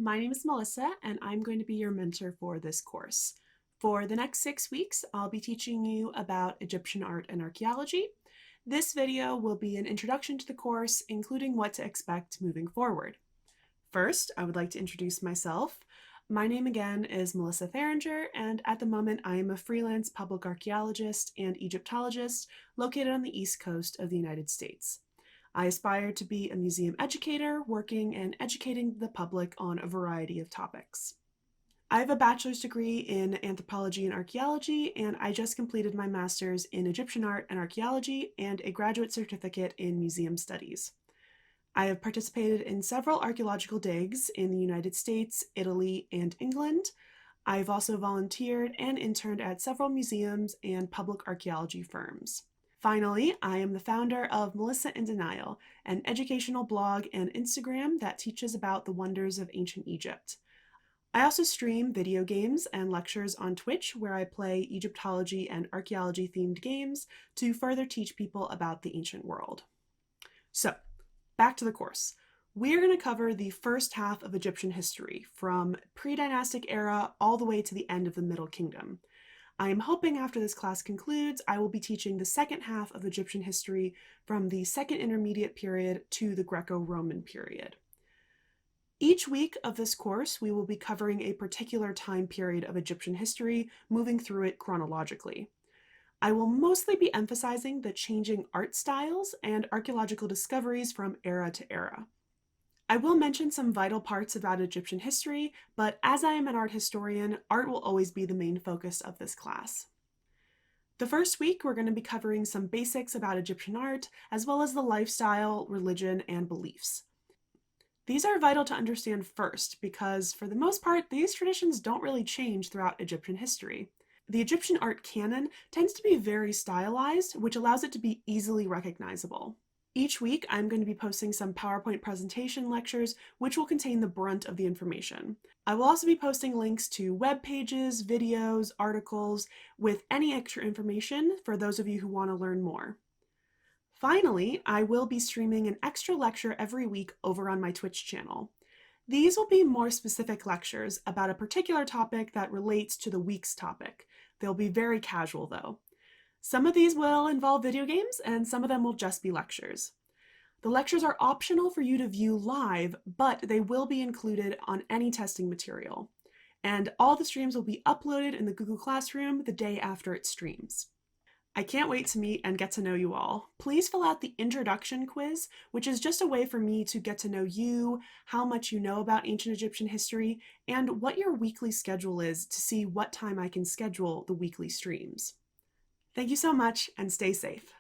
My name is Melissa, and I'm going to be your mentor for this course. For the next 6 weeks, I'll be teaching you about Egyptian art and archaeology. This video will be an introduction to the course, including what to expect moving forward. First, I would like to introduce myself. My name again is Melissa Thiringer, and at the moment I am a freelance public archaeologist and Egyptologist located on the East Coast of the United States. I aspire to be a museum educator, working and educating the public on a variety of topics. I have a bachelor's degree in anthropology and archaeology, and I just completed my master's in Egyptian art and archaeology and a graduate certificate in museum studies. I have participated in several archaeological digs in the United States, Italy, and England. I've also volunteered and interned at several museums and public archaeology firms. Finally, I am the founder of Melissa in Denial, an educational blog and Instagram that teaches about the wonders of ancient Egypt. I also stream video games and lectures on Twitch where I play Egyptology and archaeology themed games to further teach people about the ancient world. So, back to the course. We are going to cover the first half of Egyptian history, from pre-dynastic era all the way to the end of the Middle Kingdom. I am hoping after this class concludes, I will be teaching the second half of Egyptian history from the Second Intermediate period to the Greco-Roman period. Each week of this course, we will be covering a particular time period of Egyptian history, moving through it chronologically. I will mostly be emphasizing the changing art styles and archaeological discoveries from era to era. I will mention some vital parts about Egyptian history, but as I am an art historian, art will always be the main focus of this class. The first week, we're going to be covering some basics about Egyptian art, as well as the lifestyle, religion, and beliefs. These are vital to understand first, because for the most part, these traditions don't really change throughout Egyptian history. The Egyptian art canon tends to be very stylized, which allows it to be easily recognizable. Each week, I'm going to be posting some PowerPoint presentation lectures, which will contain the brunt of the information. I will also be posting links to web pages, videos, articles, with any extra information for those of you who want to learn more. Finally, I will be streaming an extra lecture every week over on my Twitch channel. These will be more specific lectures about a particular topic that relates to the week's topic. They'll be very casual though. Some of these will involve video games, and some of them will just be lectures. The lectures are optional for you to view live, but they will be included on any testing material. And all the streams will be uploaded in the Google Classroom the day after it streams. I can't wait to meet and get to know you all. Please fill out the introduction quiz, which is just a way for me to get to know you, how much you know about ancient Egyptian history, and what your weekly schedule is to see what time I can schedule the weekly streams. Thank you so much, and stay safe.